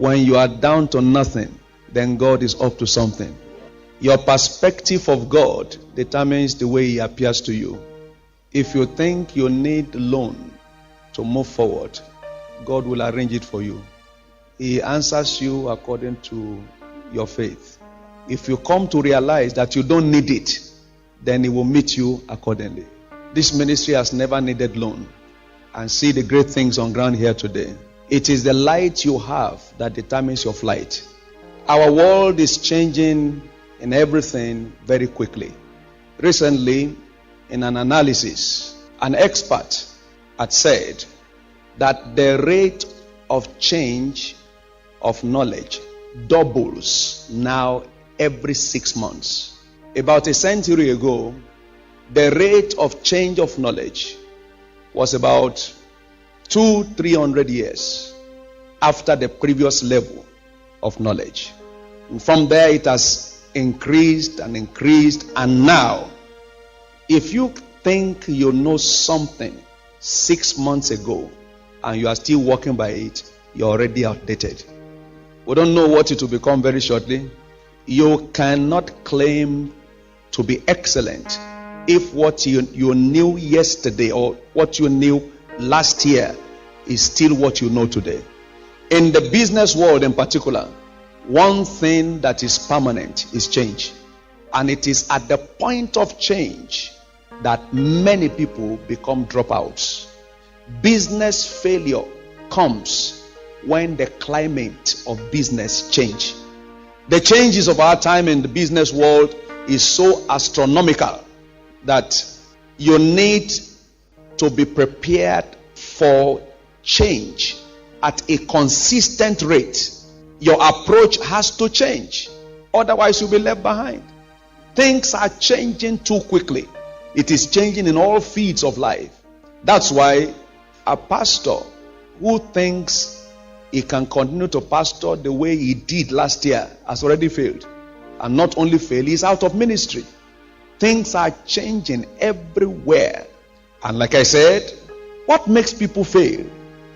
When you are down to nothing, then God is up to something. Your perspective of God determines the way He appears to you. If you think you need loan to move forward, God will arrange it for you. He answers you according to your faith. If you come to realize that you don't need it, then He will meet you accordingly. This ministry has never needed loan. And see the great things on ground here today. It is the light you have that determines your flight. Our world is changing in everything very quickly. Recently, in an analysis, an expert had said that the rate of change of knowledge doubles now every 6 months. About a century ago, the rate of change of knowledge was about 200-300 years after the previous level of knowledge. And from there it has increased, and now if you think you know something 6 months ago and you are still walking by it, you're already outdated. We don't know what it will become very shortly. You cannot claim to be excellent if what you knew yesterday or what you knew last year is still what you know today. In the business world in particular, one thing that is permanent is change. And it is at the point of change that many people become dropouts. Business failure comes when the climate of business change. The changes of our time in the business world is so astronomical that you need to be prepared for change at a consistent rate. Your approach has to change, otherwise you'll be left behind. Things are changing too quickly. It is changing in all fields of life. That's why a pastor who thinks he can continue to pastor the way he did last year has already failed. And not only failed, he's out of ministry. Things are changing everywhere. And like I said, what makes people fail,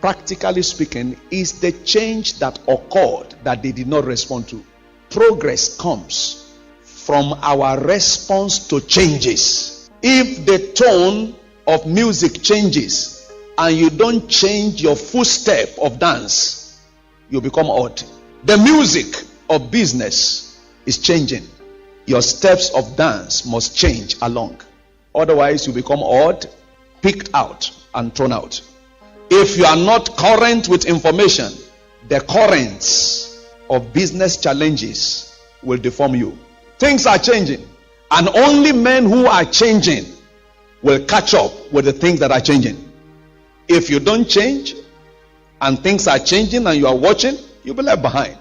practically speaking, is the change that occurred that they did not respond to. Progress comes from our response to changes. If the tone of music changes and you don't change your footstep of dance, you become odd. The music of business is changing. Your steps of dance must change along. Otherwise, you become odd, picked out, and thrown out. If you are not current with information, the currents of business challenges will deform you. Things are changing, and only men who are changing will catch up with the things that are changing. If you don't change, and things are changing and you are watching, you'll be left behind.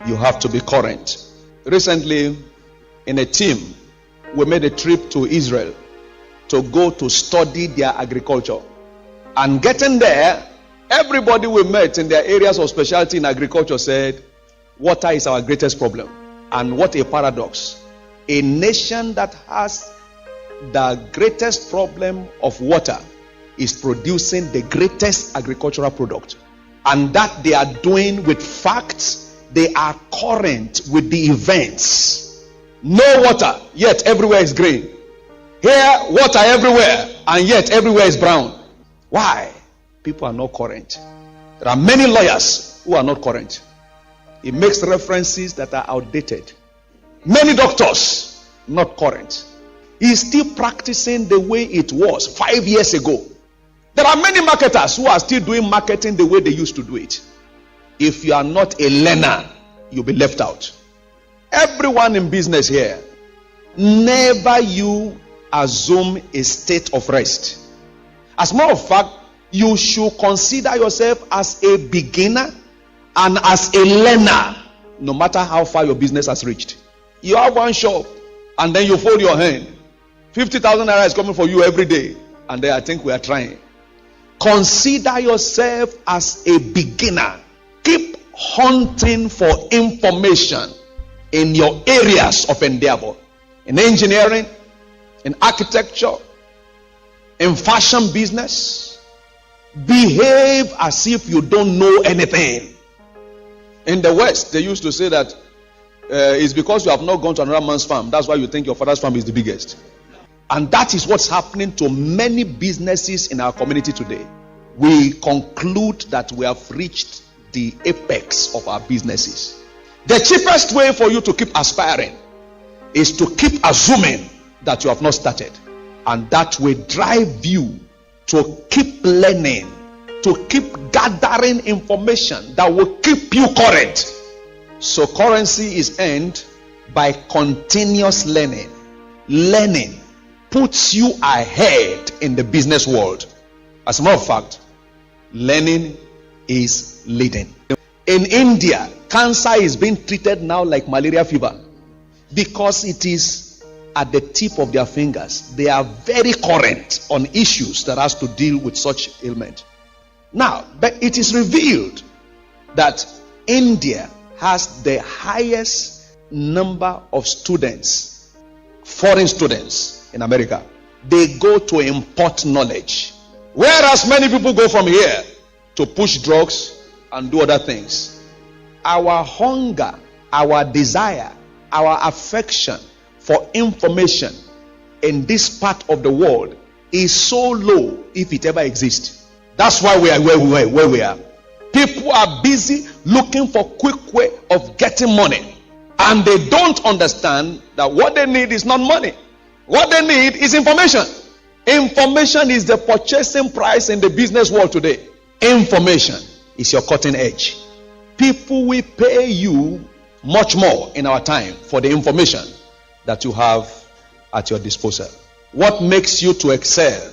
You have to be current. Recently, in a team, we made a trip to Israel to go to study their agriculture. And getting there, everybody we met in their areas of specialty in agriculture said, water is our greatest problem. And what a paradox. A nation that has the greatest problem of water is producing the greatest agricultural product. And that they are doing with facts. They are current with the events. No water, yet everywhere is green. Here, water everywhere, and yet everywhere is brown. Why? People are not current. There are many lawyers who are not current. He makes references that are outdated. Many doctors, not current. He's still practicing the way it was 5 years ago. There are many marketers who are still doing marketing the way they used to do it. If you are not a learner, you'll be left out. Everyone in business here, never you assume a state of rest. As a matter of fact, you should consider yourself as a beginner and as a learner, no matter how far your business has reached. You have one shop and then you fold your hand. 50,000 naira is coming for you every day, and then I think we are trying. Consider yourself as a beginner. Keep hunting for information in your areas of endeavor. In engineering, in architecture, in fashion business. Behave as if you don't know anything. In the West, they used to say that it's because you have not gone to another man's farm. That's why you think your father's farm is the biggest. And that is what's happening to many businesses in our community today. We conclude that we have reached the apex of our businesses. The cheapest way for you to keep aspiring is to keep assuming that you have not started. And that will drive you to keep learning, to keep gathering information that will keep you current. So currency is earned by continuous learning. Learning puts you ahead in the business world. As a matter of fact, learning is leading. In India, cancer is being treated now like malaria fever because it is at the tip of their fingers. They are very current on issues that has to deal with such ailment. Now, but it is revealed that India has the highest number of students, foreign students in America. They go to import knowledge, whereas many people go from here to push drugs and do other things. Our hunger, our desire, our affection for information in this part of the world is so low, if it ever exists. That's why we are where we are. People are busy looking for quick way of getting money, and they don't understand that what they need is not money. What they need is information. Information is the purchasing price in the business world today. Information is your cutting edge. People will pay you much more in our time for the information that you have at your disposal. What makes you to excel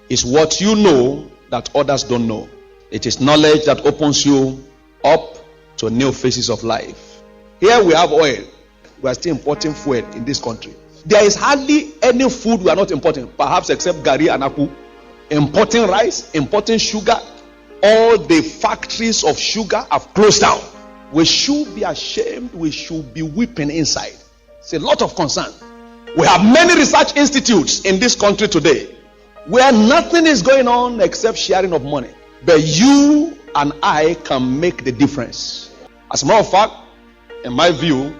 is what you know that others don't know. It is knowledge that opens you up to new phases of life. Here we have oil. We are still importing fuel in this country. There is hardly any food we are not importing, perhaps except gari and aku. Importing rice, importing sugar. All the factories of sugar have closed down. We should be ashamed. We should be weeping inside. It's a lot of concern. We have many research institutes in this country today where nothing is going on except sharing of money. But you and I can make the difference. As a matter of fact, in my view,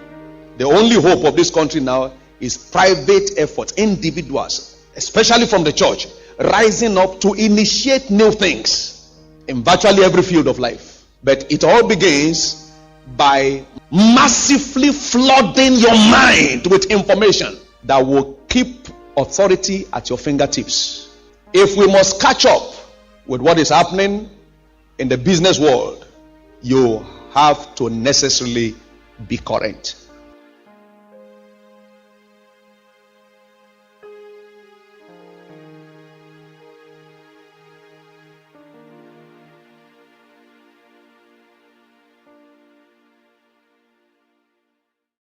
the only hope of this country now is private effort, individuals, especially from the church, rising up to initiate new things in virtually every field of life. But it all begins by massively flooding your mind with information that will keep authority at your fingertips. If we must catch up with what is happening in the business world, you have to necessarily be current.